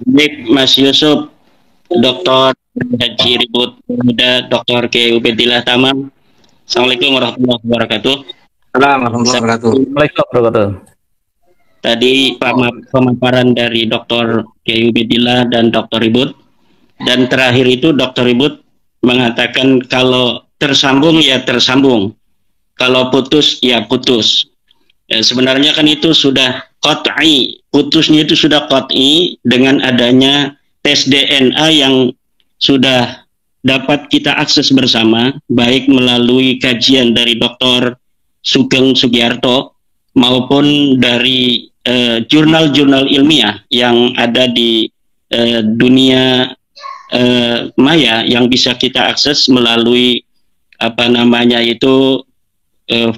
Baik, Mas Yusuf, Dr. Haji Ribut Muda, Dr. K. Ubedillah Tamam. Assalamualaikum warahmatullahi wabarakatuh. Assalamualaikum warahmatullahi wabarakatuh. Seperti Waalaikumsalam warahmatullahi wabarakatuh. tadi pemaparan dari Dr. K. Ubedillah dan Dr. Ribut, dan terakhir itu Dr. Ribut mengatakan kalau tersambung ya tersambung, kalau putus ya putus. Ya, sebenarnya kan itu sudah qat'i, putusnya itu sudah qat'i dengan adanya tes DNA yang sudah dapat kita akses bersama, baik melalui kajian dari Dr. Sugeng Sugiarto maupun dari jurnal-jurnal ilmiah yang ada di dunia maya yang bisa kita akses melalui apa namanya itu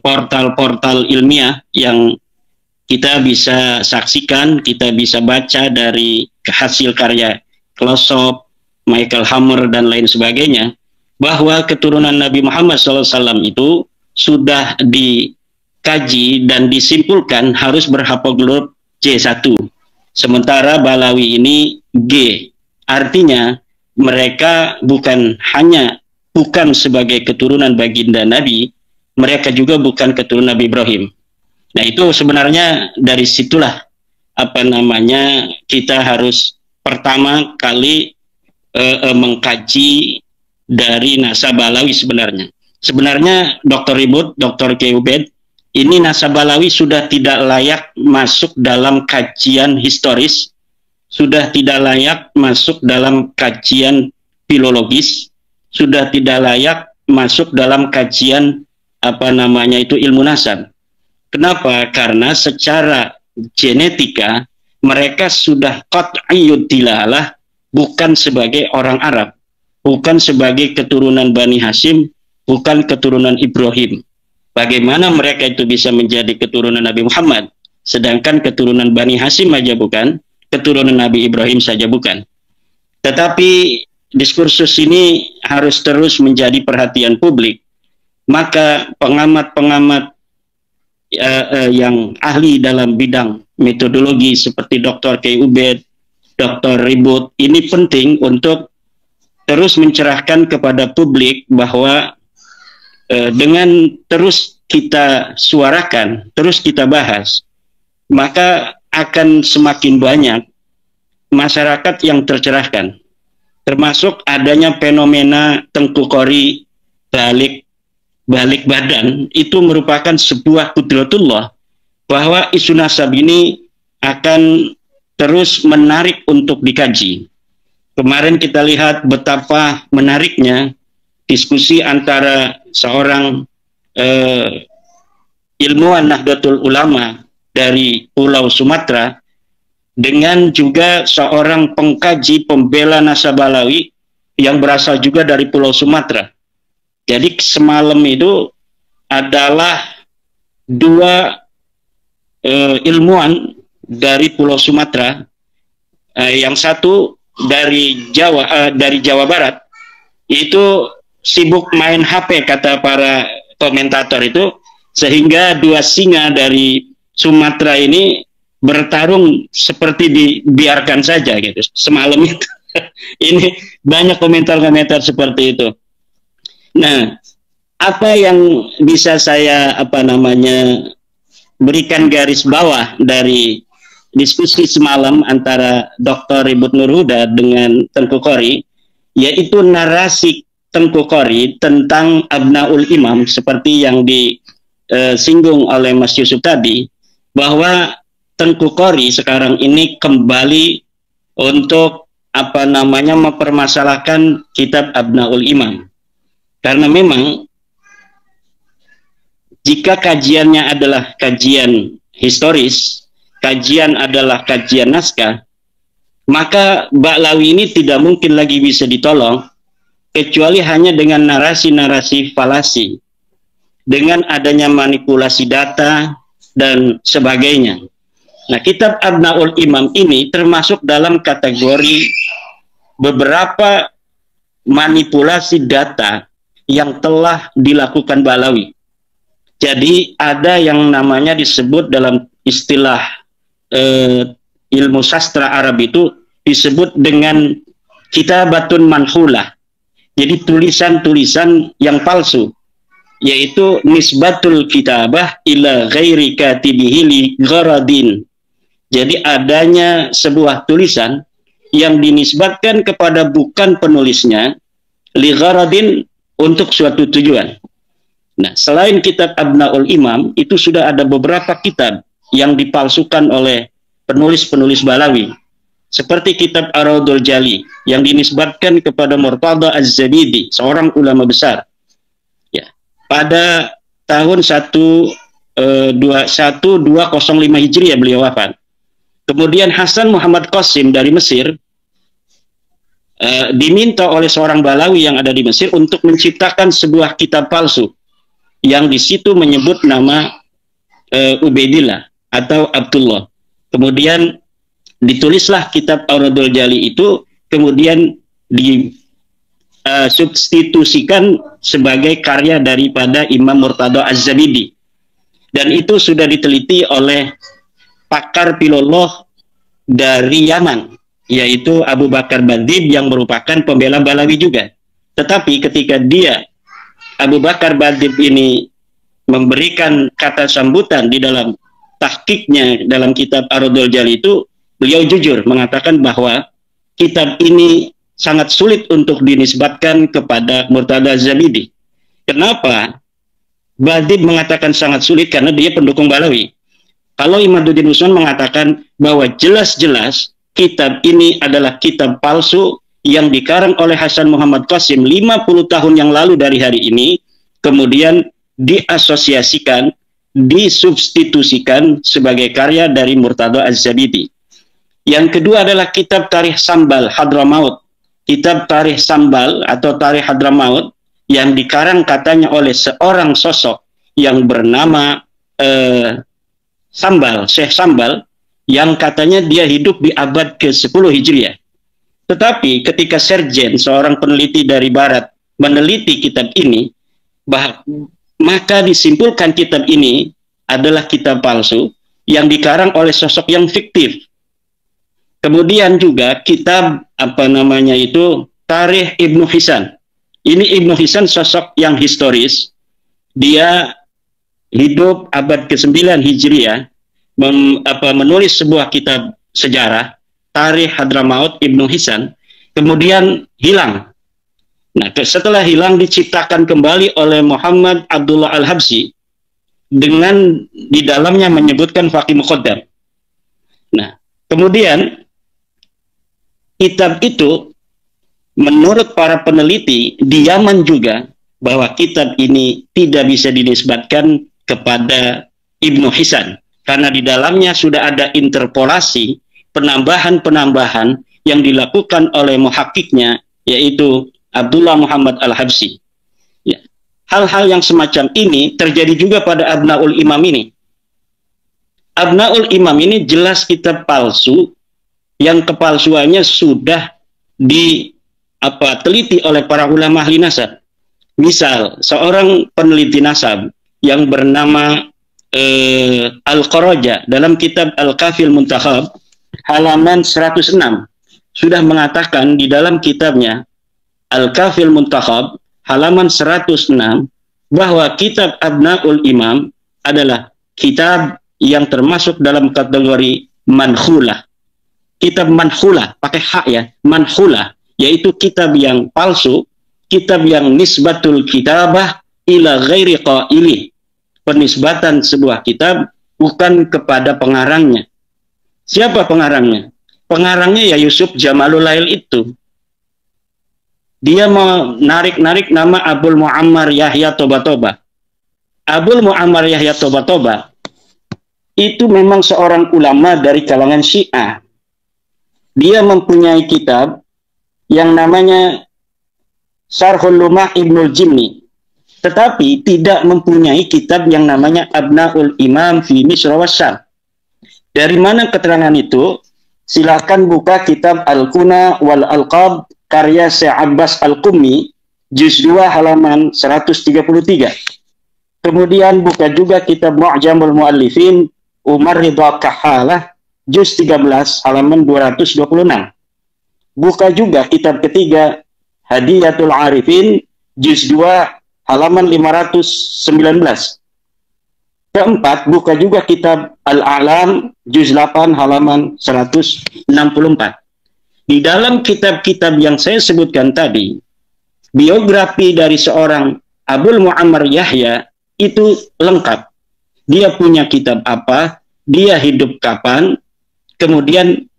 portal-portal ilmiah yang kita bisa saksikan, kita bisa baca dari hasil karya Klossop, Michael Hammer, dan lain sebagainya, bahwa keturunan Nabi Muhammad SAW itu sudah dikaji dan disimpulkan harus berhaplogrup C1. Sementara Balawi ini G. Artinya mereka bukan sebagai keturunan baginda Nabi, mereka juga bukan keturunan Nabi Ibrahim. Nah, itu sebenarnya dari situlah apa namanya kita harus pertama kali mengkaji dari nasab Balawi sebenarnya. Sebenarnya Dr. Ribut, Dr. Keubed, ini nasab Balawi sudah tidak layak masuk dalam kajian historis, sudah tidak layak masuk dalam kajian filologis, sudah tidak layak masuk dalam kajian apa namanya itu ilmu nasab. Kenapa? Karena secara genetika mereka sudah qat'iyyud dilalah, bukan sebagai orang Arab, bukan sebagai keturunan Bani Hashim, bukan keturunan Ibrahim. Bagaimana mereka itu bisa menjadi keturunan Nabi Muhammad, sedangkan keturunan Bani Hashim aja bukan, keturunan Nabi Ibrahim saja bukan. Tetapi diskursus ini harus terus menjadi perhatian publik. Maka pengamat-pengamat yang ahli dalam bidang metodologi seperti Dr. K. Ubed, Dr. Ribut, ini penting untuk terus mencerahkan kepada publik bahwa dengan terus kita suarakan, terus kita bahas, maka akan semakin banyak masyarakat yang tercerahkan, termasuk adanya fenomena Tengku Qori balik badan. Itu merupakan sebuah kudratullah bahwa isu nasab ini akan terus menarik untuk dikaji. Kemarin kita lihat betapa menariknya diskusi antara seorang ilmuwan Nahdlatul Ulama dari Pulau Sumatera dengan juga seorang pengkaji pembela nasab Balawi yang berasal juga dari Pulau Sumatera. Jadi semalam itu adalah dua ilmuwan dari Pulau Sumatera, yang satu dari Jawa Barat, itu sibuk main HP kata para komentator itu, sehingga dua singa dari Sumatera ini bertarung seperti dibiarkan saja gitu semalam itu. Ini banyak komentar-komentar seperti itu. Nah, apa yang bisa saya berikan garis bawah dari diskusi semalam antara Dr. Ribut Nurhuda dengan Tengku Qori, yaitu narasi Tengku Qori tentang Abnaul Imam seperti yang disinggung oleh Mas Yusuf tadi, bahwa Tengku Qori sekarang ini kembali untuk mempermasalahkan kitab Abnaul Imam. Karena memang jika kajiannya adalah kajian historis, kajian adalah kajian naskah, maka Ba'lawi ini tidak mungkin lagi bisa ditolong kecuali hanya dengan narasi-narasi falasi, dengan adanya manipulasi data dan sebagainya. Nah, kitab Abnaul Imam ini termasuk dalam kategori beberapa manipulasi data yang telah dilakukan Ba'lawi. Jadi ada yang namanya disebut dalam istilah ilmu sastra Arab itu disebut dengan kitabatun manhulah. Jadi tulisan-tulisan yang palsu, yaitu nisbatul kitabah ila ghairi katibihi li gharadin. Jadi adanya sebuah tulisan yang dinisbatkan kepada bukan penulisnya li gharadin, untuk suatu tujuan. Nah, selain kitab Abnaul Imam, itu sudah ada beberapa kitab yang dipalsukan oleh penulis-penulis Balawi. Seperti kitab Ar-Raudul Jali yang dinisbatkan kepada Murtada Az-Zabidi, seorang ulama besar. Ya, pada tahun 1205 Hijriah beliau wafat. Kemudian Hasan Muhammad Qasim dari Mesir diminta oleh seorang Balawi yang ada di Mesir untuk menciptakan sebuah kitab palsu yang di situ menyebut nama Ubaidillah atau Abdullah. Kemudian ditulislah kitab Ar-Raudul Jali itu, kemudian disubstitusikan sebagai karya daripada Imam Murtada Az-Zabidi. Dan itu sudah diteliti oleh pakar filolog dari Yaman, yaitu Abu Bakar Badib, yang merupakan pembela Balawi juga. Tetapi ketika Abu Bakar Badib ini memberikan kata sambutan di dalam tahqiqnya dalam kitab Ar-Raudul Jali itu, beliau jujur mengatakan bahwa kitab ini sangat sulit untuk dinisbatkan kepada Murtada Az-Zabidi. Kenapa Badib mengatakan sangat sulit? Karena dia pendukung Balawi. Kalau Imaduddin Usman mengatakan bahwa jelas-jelas kitab ini adalah kitab palsu yang dikarang oleh Hasan Muhammad Qasim 50 tahun yang lalu dari hari ini, kemudian diasosiasikan, disubstitusikan sebagai karya dari Murtada Az-Zabidi. Yang kedua adalah kitab Tarikh Sambal Hadramaut. Kitab Tarikh Sambal atau Tarikh Hadramaut yang dikarang katanya oleh seorang sosok yang bernama Sambal, Syekh Sambal, yang katanya dia hidup di abad ke-10 Hijriah. Tetapi ketika Serjen, seorang peneliti dari Barat, meneliti kitab ini, maka disimpulkan kitab ini adalah kitab palsu yang dikarang oleh sosok yang fiktif. Kemudian juga kitab Tarikh Ibnu Hisan. Ini Ibnu Hisan sosok yang historis. Dia hidup abad ke-9 Hijriah, menulis sebuah kitab sejarah, Tarikh Hadramaut Ibnu Hisan, kemudian hilang. Nah, setelah hilang diciptakan kembali oleh Muhammad Abdullah Al-Habsyi dengan di dalamnya menyebutkan Faqih Muqaddam. Nah, kemudian kitab itu menurut para peneliti di Yaman juga, bahwa kitab ini tidak bisa dinisbatkan kepada Ibnu Hisan karena di dalamnya sudah ada interpolasi, penambahan-penambahan yang dilakukan oleh muhakkiknya, yaitu Abdullah Muhammad Al-Habsyi. Ya. Hal-hal yang semacam ini terjadi juga pada Abnaul Imam ini. Abnaul Imam ini jelas kitab palsu yang kepalsuannya sudah diteliti oleh para ulama ahli nasab. Misal, seorang peneliti nasab yang bernama Al-Qaraja dalam kitab Al-Kafil Muntakhab halaman 106 sudah mengatakan di dalam kitabnya Al-Kafil Muntakhab halaman 106 bahwa kitab Abnaul Imam adalah kitab yang termasuk dalam kategori manhulah. Kitab manhulah, pakai hak ya, manhulah, yaitu kitab yang palsu, kitab yang nisbatul kitabah ila ghairi qaili. Penisbatan sebuah kitab bukan kepada pengarangnya. Siapa pengarangnya? Pengarangnya ya Yusuf Jamalul Lail itu. Dia menarik-narik nama Abul Muammar Yahya Toba-Toba. Abul Muammar Yahya Toba-Toba itu memang seorang ulama dari kalangan Syiah. Dia mempunyai kitab yang namanya Syarhul Lumah Ibnul Jinni, tetapi tidak mempunyai kitab yang namanya Abnaul Imam fi Misr wa Syam. Dari mana keterangan itu? Silakan buka kitab Al-Kuna wal Alqab karya Syekh Abbas Al-Qummi juz 2 halaman 133. Kemudian buka juga kitab Mu'jamul Muallifin Umar Ridha Kahalah juz 13 halaman 226. buka juga kitab ketiga Hadiyatul Arifin juz 2 halaman 519. Keempat, buka juga kitab Al-A'lam juz 8 halaman 164. Di dalam kitab-kitab yang saya sebutkan tadi, biografi dari seorang Abul Mu'ammar Yahya itu lengkap. Dia punya kitab apa, dia hidup kapan, kemudian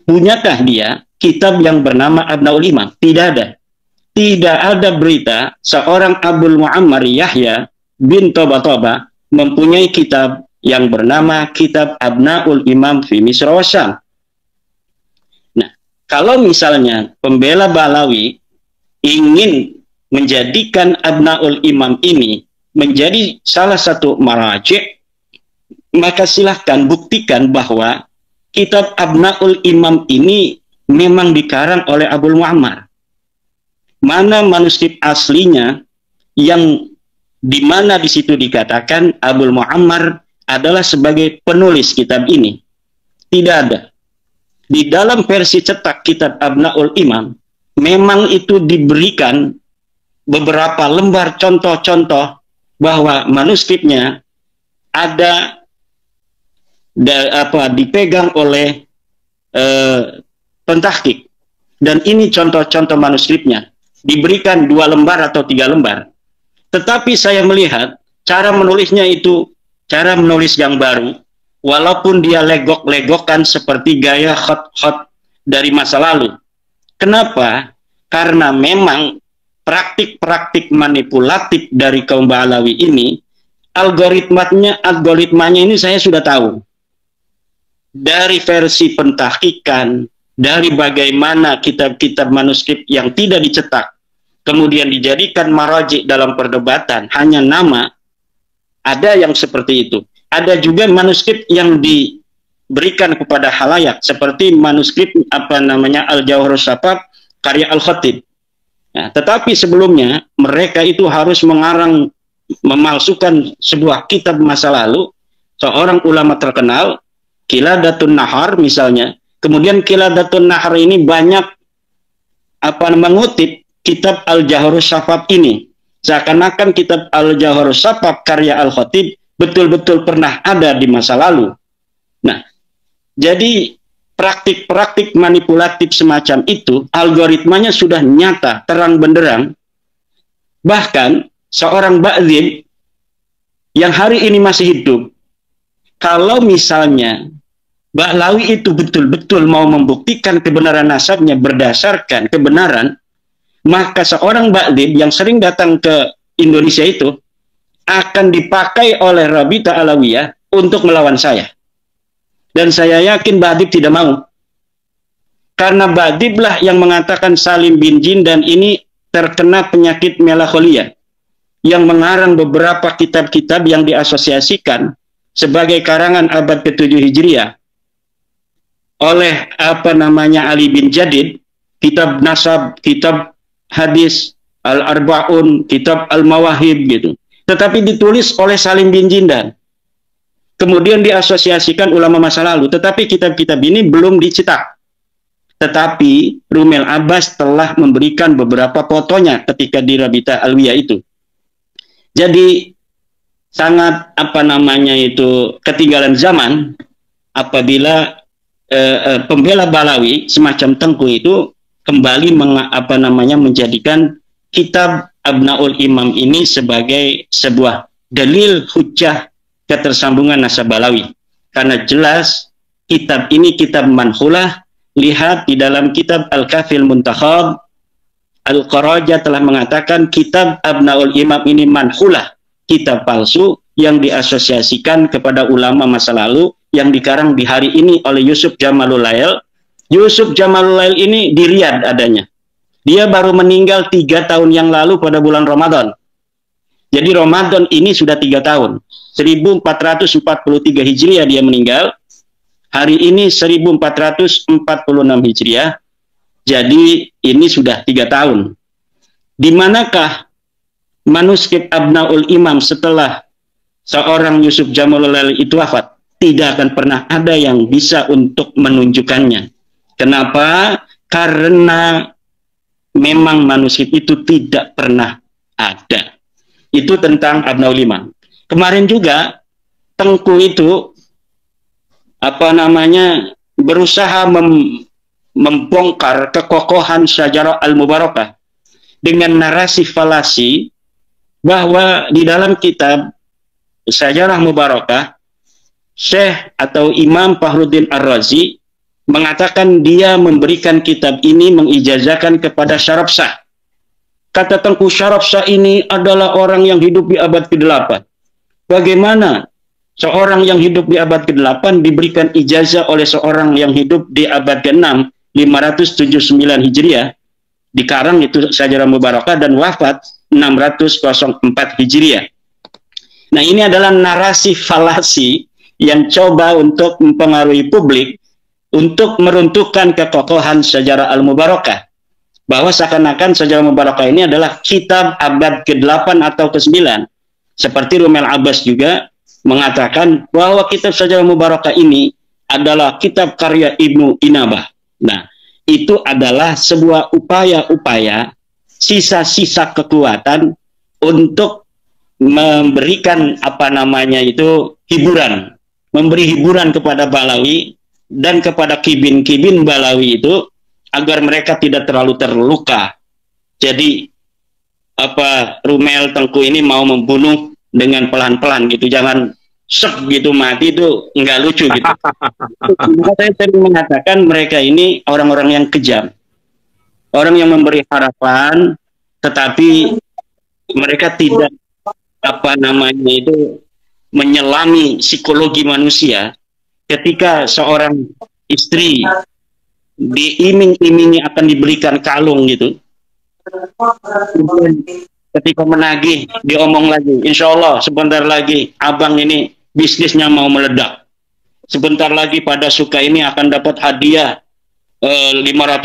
punyakah dia kitab yang bernama Abnaul Imam? Tidak ada. Tidak ada berita seorang Abul Mu'ammar Yahya bin Toba mempunyai kitab yang bernama Kitab Abnaul Imam fi Misra wa Syam. Nah, kalau misalnya pembela Balawi ingin menjadikan Abnaul Imam ini menjadi salah satu maraji', maka silahkan buktikan bahwa kitab Abnaul Imam ini memang dikarang oleh Abul Mu'ammar. Mana manuskrip aslinya yang di mana di situ dikatakan Abul Mu'ammar adalah sebagai penulis kitab ini? Tidak ada. Di dalam versi cetak kitab Abnaul Imam, memang itu diberikan beberapa lembar contoh-contoh bahwa manuskripnya ada dipegang oleh pentahqiq, dan ini contoh-contoh manuskripnya diberikan 2 lembar atau 3 lembar. Tetapi saya melihat cara menulisnya itu cara menulis yang baru, walaupun dia legok-legokan seperti gaya khot-khot dari masa lalu. Kenapa? Karena memang praktik-praktik manipulatif dari kaum Ba'alawi ini, algoritmanya ini saya sudah tahu. Dari versi pentahqiqan, dari bagaimana kitab-kitab manuskrip yang tidak dicetak, kemudian dijadikan maraji' dalam perdebatan, hanya nama, ada yang seperti itu. Ada juga manuskrip yang diberikan kepada khalayak, seperti manuskrip Al-Jawharus Syafaf karya Al-Khatib. Nah, tetapi sebelumnya mereka itu harus mengarang, memalsukan sebuah kitab masa lalu, seorang ulama terkenal, Qiladatun Nahar misalnya. Kemudian Qiladatun Nahar ini banyak mengutip kitab Al-Jawharus Syafaf ini. Seakan-akan kitab Al-Jawharus Syafaf karya Al-Khatib betul-betul pernah ada di masa lalu. Nah, jadi praktik-praktik manipulatif semacam itu, algoritmanya sudah nyata, terang benderang. Bahkan seorang ba'dzim yang hari ini masih hidup, kalau misalnya Ba'alawi itu betul-betul mau membuktikan kebenaran nasabnya berdasarkan kebenaran, maka seorang ba'dzim yang sering datang ke Indonesia itu akan dipakai oleh Rabita Alawiyah untuk melawan saya. Dan saya yakin Ba'dzim tidak mau. Karena Ba'dzim lah yang mengatakan Salim bin Jindan ini terkena penyakit melankolia, yang mengarang beberapa kitab-kitab yang diasosiasikan sebagai karangan abad ke-7 Hijriah oleh Ali bin Jadid, kitab Nasab, kitab Hadis, Al-Arba'un, kitab Al-Mawahib gitu. Tetapi ditulis oleh Salim bin Jindan. Kemudian diasosiasikan ulama masa lalu, tetapi kitab-kitab ini belum dicetak. Tetapi Rumel Abbas telah memberikan beberapa fotonya ketika di Rabita Alwiyah itu. Jadi sangat ketinggalan zaman apabila pembela Balawi semacam Tengku itu kembali menjadikan kitab Abnaul Imam ini sebagai sebuah dalil hujjah ketersambungan nasab Balawi. Karena jelas kitab ini kitab manhulah. Lihat di dalam kitab Al-Kafil Muntakhab, Al-Qaraja telah mengatakan kitab Abnaul Imam ini manhulah, kitab palsu yang diasosiasikan kepada ulama masa lalu, yang dikarang di hari ini oleh Yusuf Jamalul Lail. Yusuf Jamalul Lail ini di Riyadh adanya. Dia baru meninggal 3 tahun yang lalu pada bulan Ramadan. Jadi Ramadan ini sudah 3 tahun. 1443 Hijriah dia meninggal. Hari ini 1446 Hijriah. Jadi ini sudah 3 tahun. Di manakah manuskrip Abnaul Imam setelah seorang Yusuf Jamalul Lail itu wafat? Tidak akan pernah ada yang bisa untuk menunjukkannya. Kenapa? karena memang manuskrip itu tidak pernah ada. Itu tentang Abnaul Iman. Kemarin juga Tengku itu berusaha membongkar kekokohan Syajarah Al-Mubarakah dengan narasi falasi bahwa di dalam kitab Syajarah Mubarakah, Syekh atau Imam Fakhruddin Ar-Razi mengatakan dia memberikan kitab ini, mengijazahkan kepada Syarafsyah. Kata Tengku, Syarafsyah ini adalah orang yang hidup di abad ke-8. Bagaimana seorang yang hidup di abad ke-8 diberikan ijazah oleh seorang yang hidup di abad ke-6, 579 Hijriah, dikarang itu Syajarah Mubarakah, dan wafat 604 Hijriah. Nah, ini adalah narasi falasi yang coba untuk mempengaruhi publik untuk meruntuhkan kekokohan Syajarah Al-Mubarakah, bahwa seakan-akan Syajarah Mubarakah ini adalah kitab abad ke-8 atau ke-9. Seperti Rumel Abbas juga mengatakan bahwa kitab Syajarah Mubarakah ini adalah kitab karya Ibnu Inabah. Nah, itu adalah sebuah upaya-upaya, sisa-sisa kekuatan untuk memberikan hiburan, memberi hiburan kepada Balawi dan kepada kibin-kibin Balawi itu agar mereka tidak terlalu terluka. Jadi Rumel Tengku ini mau membunuh dengan pelan-pelan gitu, jangan sep gitu mati, itu nggak lucu gitu. Saya sering mengatakan mereka ini orang-orang yang kejam, orang yang memberi harapan, tetapi mereka tidak menyelami psikologi manusia. Ketika seorang istri diiming-imingi akan diberikan kalung gitu, ketika menagih diomong lagi, insya Allah sebentar lagi abang ini bisnisnya mau meledak, sebentar lagi pada suka ini akan dapat hadiah 500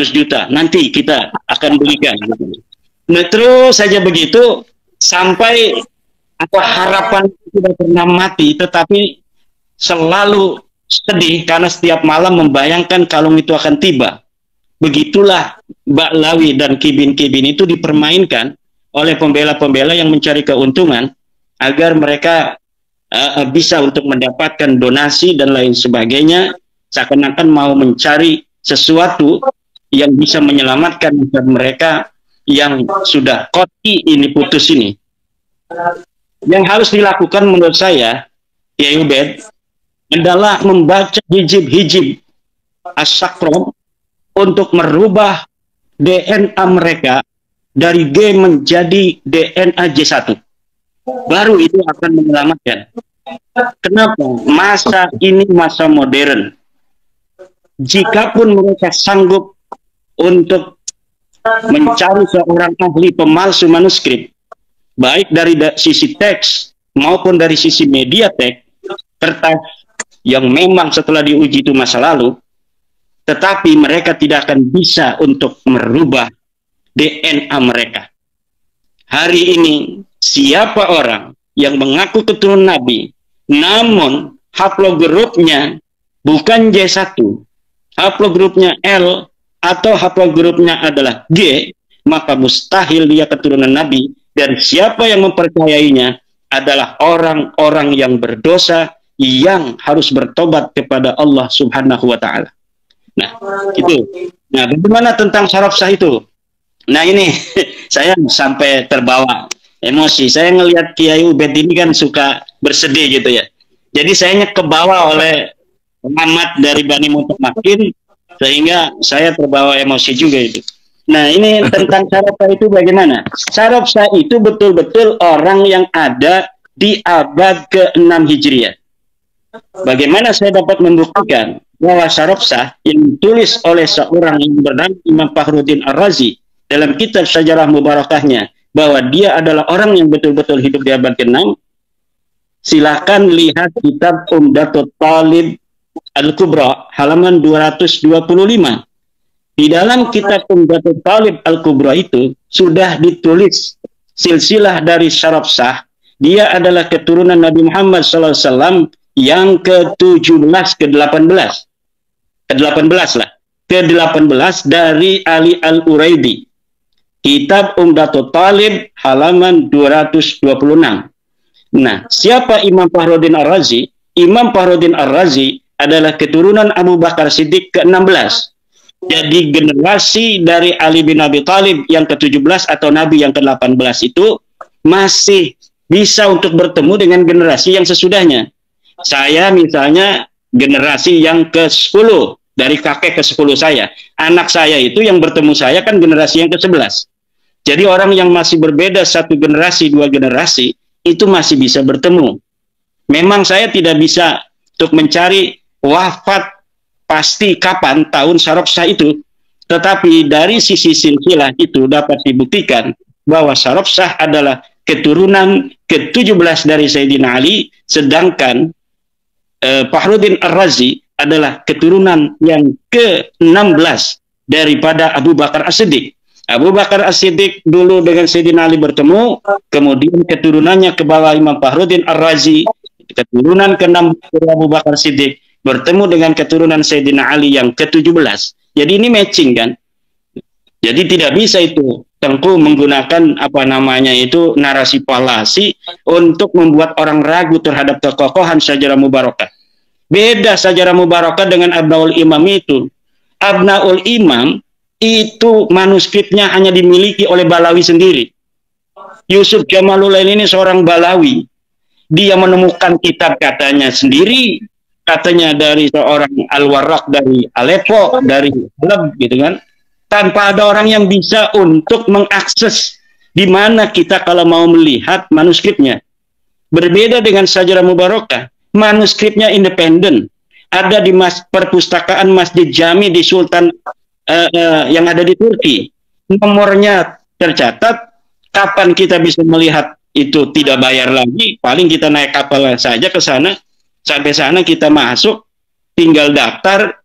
juta, nanti kita akan belikan gitu. Nah, terus saja begitu sampai harapan tidak pernah mati, tetapi selalu sedih karena setiap malam membayangkan kalung itu akan tiba. Begitulah Ba'lawi dan kibin-kibin itu dipermainkan oleh pembela-pembela yang mencari keuntungan agar mereka bisa untuk mendapatkan donasi dan lain sebagainya, seakan-akan mau mencari sesuatu yang bisa menyelamatkan mereka yang sudah koti ini, putus ini. Yang harus dilakukan menurut saya, Kiai Ubed, adalah membaca hijib-hijib As-Sakrom untuk merubah DNA mereka dari G menjadi DNA J1. Baru itu akan menyelamatkan. Kenapa? Masa ini masa modern. Jikapun mereka sanggup untuk mencari seorang ahli pemalsu manuskrip, baik dari sisi teks maupun dari sisi mediatek, kertas yang memang setelah diuji itu masa lalu, tetapi mereka tidak akan bisa untuk merubah DNA mereka. Hari ini siapa orang yang mengaku keturunan Nabi namun haplogrupnya bukan J1, haplogrupnya L atau haplogrupnya adalah G, maka mustahil dia keturunan Nabi, dan siapa yang mempercayainya adalah orang-orang yang berdosa yang harus bertobat kepada Allah Subhanahu wa Ta'ala. Nah, itu. Nah, bagaimana tentang Syarafsyah itu? Nah, ini saya sampai terbawa emosi. Saya ngelihat Kiai Ubed ini kan suka bersedih gitu ya. Jadi saya kebawa oleh pengamat dari Bani Mutamakin, sehingga saya terbawa emosi juga itu. Nah, ini tentang Syarafsyah itu bagaimana? Syarafsyah itu betul-betul orang yang ada di abad ke-6 Hijriah. Bagaimana saya dapat membuktikan bahwa Syarafsyah yang ditulis oleh seorang yang bernama Imam Fakhruddin Ar-Razi dalam kitab Syajarah Mubarakahnya, bahwa dia adalah orang yang betul-betul hidup di abad ke-6? Silahkan lihat kitab Umdatul Talib Al-Kubra halaman 225. Di dalam kitab Umdatul Talib Al-Kubra itu sudah ditulis silsilah dari Syarafsyah. Dia adalah keturunan Nabi Muhammad SAW yang ke-17, ke-18. Ke-18 lah. ke-18 dari Ali Al-Uraidi. Kitab Umdatul Talib halaman 226. Nah, siapa Imam Fakhruddin Ar-Razi? Imam Fakhruddin Ar-Razi adalah keturunan Abu Bakar Siddiq ke-16. Jadi generasi dari Ali bin Abi Thalib yang ke-17 atau Nabi yang ke-18 itu masih bisa untuk bertemu dengan generasi yang sesudahnya. Saya misalnya generasi yang ke-10, dari kakek ke-10 saya. Anak saya itu yang bertemu saya kan generasi yang ke-11. Jadi orang yang masih berbeda satu generasi, dua generasi, itu masih bisa bertemu. Memang saya tidak bisa untuk mencari wafat pasti kapan tahun Syarofsyah itu, tetapi dari sisi silsilah itu dapat dibuktikan bahwa Syarofsyah adalah keturunan ke-17 dari Sayyidina Ali, sedangkan Fakhruddin Ar-Razi adalah keturunan yang ke-16 daripada Abu Bakar As-Siddiq. Abu Bakar As-Siddiq dulu dengan Sayyidina Ali bertemu, kemudian keturunannya ke bawah Imam Fakhruddin Ar-Razi, keturunan ke-16 dari Abu Bakar Siddiq bertemu dengan keturunan Sayyidina Ali yang ke-17. Jadi ini matching kan? Jadi tidak bisa itu Tengku menggunakan apa namanya itu narasi palasi untuk membuat orang ragu terhadap kekokohan Syajarah Mubarakah. Beda Syajarah Mubarakah dengan Abnaul Imam itu. Abnaul Imam itu manuskripnya hanya dimiliki oleh Balawi sendiri. Yusuf Jamalulain ini seorang Balawi. Dia menemukan kitab katanya sendiri, katanya dari seorang Al-Warraq dari Aleppo, dari Halab gitu kan. Tanpa ada orang yang bisa untuk mengakses di mana kita kalau mau melihat manuskripnya. Berbeda dengan Syajarah Mubarakah, manuskripnya independen. Ada di perpustakaan Masjid Jami di Sultan yang ada di Turki. Nomornya tercatat, kapan kita bisa melihat itu tidak bayar lagi, paling kita naik kapal saja ke sana, sampai sana kita masuk, tinggal daftar,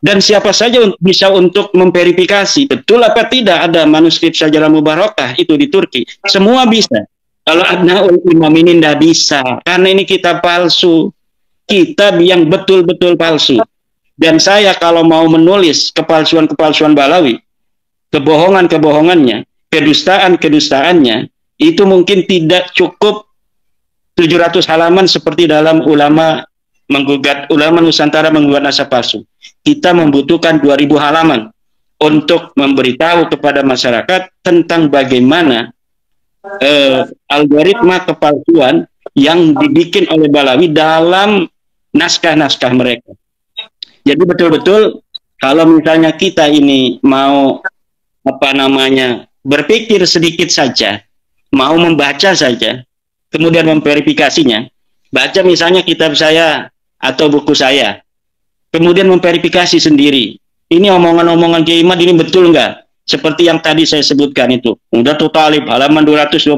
dan siapa saja bisa untuk memverifikasi betul apa tidak ada manuskrip Syajarah Mubarakah itu di Turki. Semua bisa. Kalau Abnaul Imam ini tidak bisa, karena ini kitab palsu, kitab yang betul-betul palsu. Dan saya kalau mau menulis kepalsuan-kepalsuan Balawi, kebohongan-kebohongannya, kedustaan-kedustaannya, itu mungkin tidak cukup 700 halaman seperti dalam ulama Nusantara menggugat nasab palsu. Kita membutuhkan 2000 halaman untuk memberitahu kepada masyarakat tentang bagaimana algoritma kepalsuan yang dibikin oleh Balawi dalam naskah-naskah mereka. Jadi betul-betul kalau misalnya kita ini mau apa namanya berpikir sedikit saja, mau membaca saja, kemudian memverifikasinya, baca misalnya kitab saya atau buku saya, kemudian memverifikasi sendiri. Ini omongan-omongan Kiai Imad ini betul enggak? Seperti yang tadi saya sebutkan itu. Umdatul Talib halaman 226,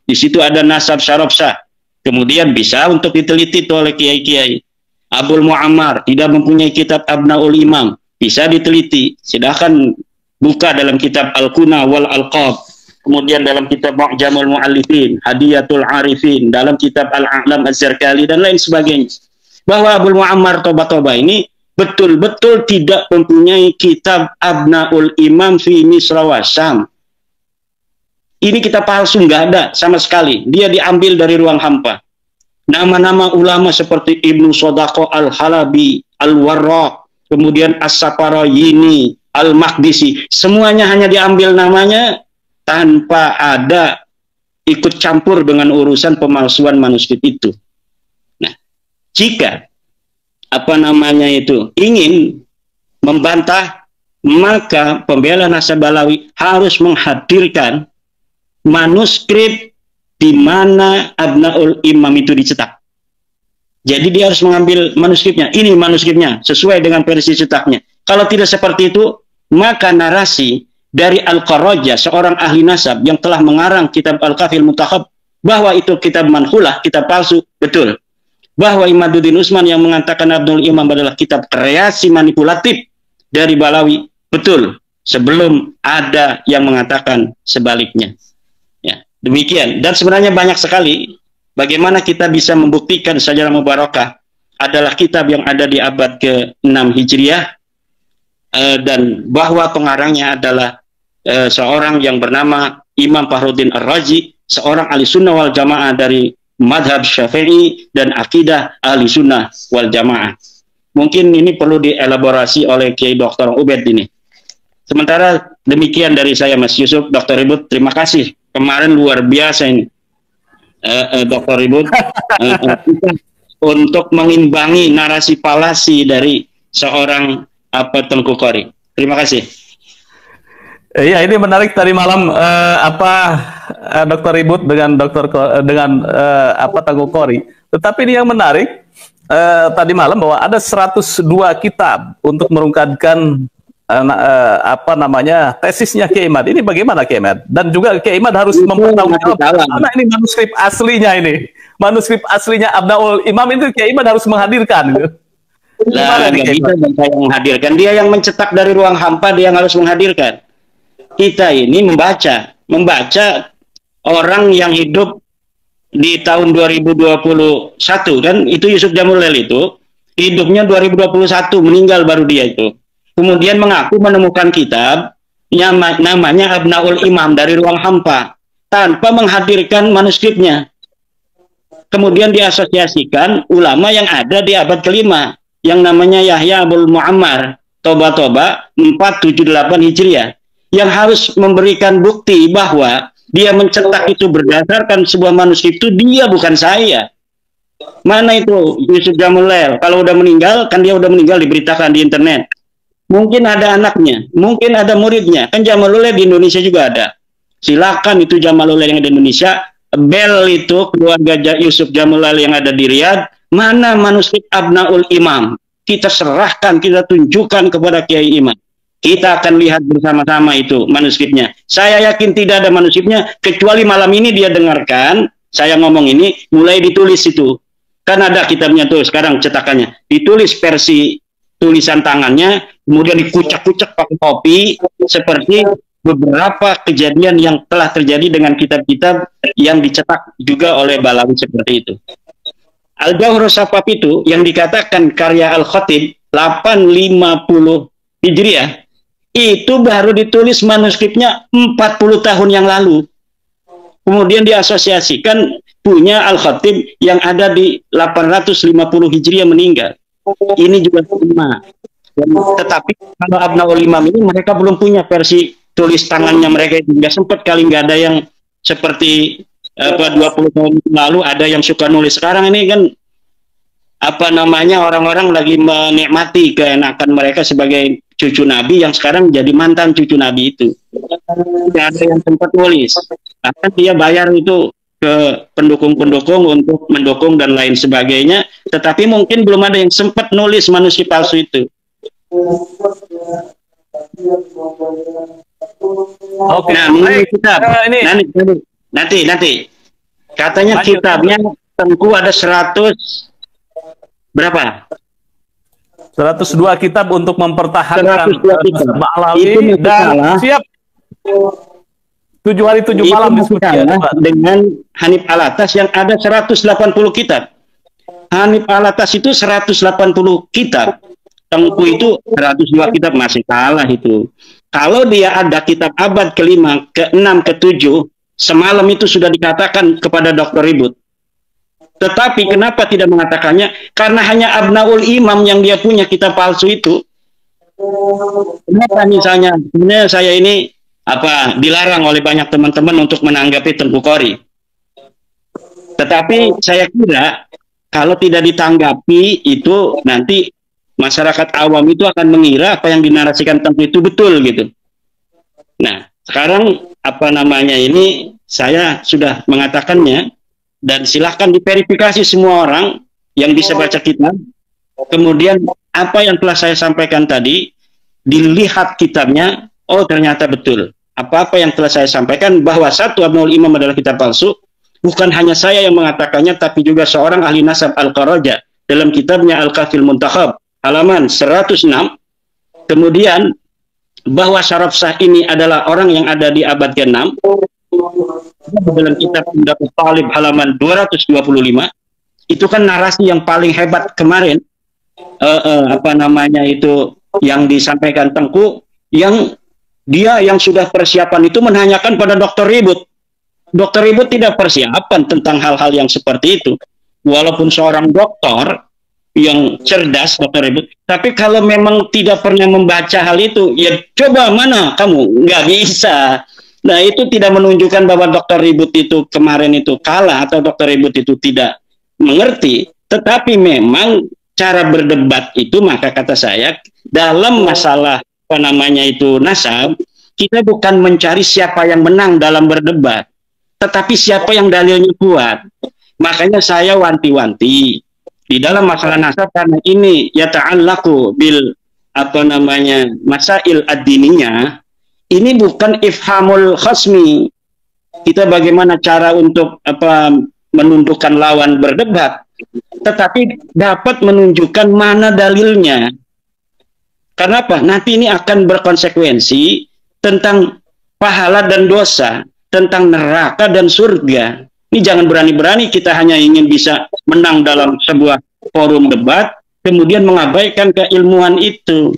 di situ ada nasab Syarofsyah. Kemudian bisa untuk diteliti oleh kiai-kiai. Abul Mu'ammar tidak mempunyai kitab Abnaul Imam, bisa diteliti. Silahkan buka dalam kitab Al-Kuna wal Alqab, kemudian dalam kitab Mu'jamul Mu'allifin, Hadiyatul Arifin, dalam kitab Al-A'lam Az-Zarkali, dan lain sebagainya. Bahwa Abul Mu'ammar Toba-Toba ini betul-betul tidak mempunyai kitab Abnaul Imam fi Misra wa Syam. Ini kitab palsu, nggak ada sama sekali. Dia diambil dari ruang hampa. Nama-nama ulama seperti Ibnu Sodaqo Al-Halabi, Al-Warraq, kemudian As-Saparayini, Al-Maqdisi, semuanya hanya diambil namanya tanpa ada ikut campur dengan urusan pemalsuan manuskrip itu. Nah, jika apa namanya itu ingin membantah, maka pembela nasab Balawi harus menghadirkan manuskrip di mana Abnaul Imam itu dicetak. Jadi dia harus mengambil manuskripnya. Ini manuskripnya sesuai dengan versi cetaknya. Kalau tidak seperti itu, maka narasi dari Al-Qarajah, seorang ahli nasab yang telah mengarang kitab Al-Kafil Mutakhab, bahwa itu kitab manhulah, kitab palsu, betul. Bahwa Imaduddin Utsman yang mengatakan Abdul Imam adalah kitab kreasi manipulatif dari Balawi, betul. Sebelum ada yang mengatakan sebaliknya. Ya, demikian. Dan sebenarnya banyak sekali bagaimana kita bisa membuktikan Syajarah Mubarakah adalah kitab yang ada di abad ke-6 Hijriah, dan bahwa pengarangnya adalah seorang yang bernama Imam Fakhruddin Ar-Razi, seorang ahli sunnah wal jamaah dari madhab Syafi'i dan akidah ahli sunnah wal jamaah. Mungkin ini perlu dielaborasi oleh Kiai Dr. Ubed ini. Sementara demikian dari saya, Mas Yusuf. Dr. Ribut, terima kasih. Kemarin luar biasa ini, Dr. Ribut, untuk mengimbangi narasi falasi dari seorang Tengku Qori. Terima kasih. Iya, ini menarik tadi malam Dr. Ribut dengan Tengku Qori. Tetapi ini yang menarik tadi malam bahwa ada 102 kitab untuk merungkadkan tesisnya Kiai Imad. Ini bagaimana Kiai Imad? Dan juga Kiai Imad harus mempertanggungjawabkan mana ini manuskrip aslinya ini. Manuskrip aslinya Abnaul Imam itu Kiai Imad harus menghadirkan gitu. Nah, nggak bisa saya menghadirkan. Dia yang mencetak dari ruang hampa, dia yang harus menghadirkan. Kita ini membaca orang yang hidup di tahun 2021 kan, itu Yusuf Jamulail itu hidupnya 2021, meninggal baru dia itu. Kemudian mengaku menemukan kitab namanya Abnaul Imam dari ruang hampa tanpa menghadirkan manuskripnya. Kemudian diasosiasikan ulama yang ada di abad kelima yang namanya Yahya Abul Muammar Toba 478 Hijriah, yang harus memberikan bukti bahwa dia mencetak itu berdasarkan sebuah manuskrip itu dia, bukan saya. Mana itu Yusuf Jamulail? Kalau udah meninggal, kan dia udah meninggal, diberitakan di internet. Mungkin ada anaknya, mungkin ada muridnya. Kan Jamulail di Indonesia juga ada. Silakan itu Jamulail yang ada di Indonesia. Bel itu keluarga Yusuf Jamulail yang ada di Riyadh. Mana manuskrip Abnaul Imam? Kita serahkan, kita tunjukkan kepada Kiai Imam. Kita akan lihat bersama-sama itu manuskripnya. Saya yakin tidak ada manuskripnya, kecuali malam ini dia dengarkan saya ngomong ini, mulai ditulis itu. Kan ada kitabnya tuh sekarang cetakannya. Ditulis versi tulisan tangannya, kemudian dikucak-kucak pakai kopi, seperti beberapa kejadian yang telah terjadi dengan kitab-kitab yang dicetak juga oleh Balawi seperti itu. Al-Jauhrus Safaf itu yang dikatakan karya Al-Khatib 850 Hijriah, itu baru ditulis manuskripnya 40 tahun yang lalu. Kemudian diasosiasikan punya Al-Khatib yang ada di 850 Hijriah meninggal. Ini juga sama. Tetapi kalau Abnaul Imam ini mereka belum punya versi tulis tangannya mereka itu. Nggak sempat kali, nggak ada yang seperti 20 tahun lalu ada yang suka nulis. Sekarang ini kan orang-orang lagi menikmati keenakan mereka sebagai cucu Nabi yang sekarang jadi mantan cucu Nabi itu. Tidak ada yang sempat nulis. Bahkan dia bayar itu ke pendukung-pendukung untuk mendukung dan lain sebagainya. Tetapi mungkin belum ada yang sempat nulis manuskrip palsu itu. Oke. Nah, mengenai kitab, nanti katanya kitabnya Tengku ada 100 berapa? 102 kitab untuk mempertahankan Balawi dan siap 7 hari 7 malam diskusi dengan Hanif Alatas yang ada 180 kitab. Hanif Alatas itu 180 kitab. Tengku itu 102 kitab, masih kalah itu. Kalau dia ada kitab abad ke-5, ke-6, ke-7, semalam itu sudah dikatakan kepada Dr. Ribut. Tetapi kenapa tidak mengatakannya? Karena hanya Abnaul Imam yang dia punya kitab palsu itu. Kenapa misalnya? Sebenarnya saya ini dilarang oleh banyak teman-teman untuk menanggapi Tengku Qori. Tetapi saya kira kalau tidak ditanggapi itu nanti masyarakat awam itu akan mengira apa yang dinarasikan Tengku itu betul gitu. Nah, sekarang ini saya sudah mengatakannya. Dan silahkan diverifikasi semua orang yang bisa baca kitab. Kemudian apa yang telah saya sampaikan tadi, dilihat kitabnya, oh ternyata betul. Apa-apa yang telah saya sampaikan bahwa satu Abnaul Imam adalah kitab palsu, bukan hanya saya yang mengatakannya, tapi juga seorang ahli nasab Al-Qaraja dalam kitabnya Al-Kafil Muntakhab, halaman 106. Kemudian bahwa Syaraf Shah ini adalah orang yang ada di abad ke-6, dalam kitab Pendapat Talib halaman 225, itu kan narasi yang paling hebat kemarin yang disampaikan Tengku, yang dia yang sudah persiapan itu menanyakan pada Dokter Ribut. Dokter Ribut tidak persiapan tentang hal-hal yang seperti itu. Walaupun seorang dokter yang cerdas, Dokter Ribut, tapi kalau memang tidak pernah membaca hal itu, ya coba mana kamu, nggak bisa. Nah, itu tidak menunjukkan bahwa Dokter Ribut itu kemarin itu kalah atau Dokter Ribut itu tidak mengerti, tetapi memang cara berdebat itu, maka kata saya, dalam masalah apa namanya itu nasab, kita bukan mencari siapa yang menang dalam berdebat, tetapi siapa yang dalilnya kuat. Makanya saya wanti-wanti di dalam masalah nasab, karena ini ya ta'allaqu bil apa namanya masail ad-diniyah, ini bukan ifhamul khasmi. Kita bagaimana cara untuk apa menundukkan lawan berdebat, tetapi dapat menunjukkan mana dalilnya. Karena apa? Nanti ini akan berkonsekuensi tentang pahala dan dosa, tentang neraka dan surga. Ini jangan berani-berani kita hanya ingin bisa menang dalam sebuah forum debat, kemudian mengabaikan keilmuan itu.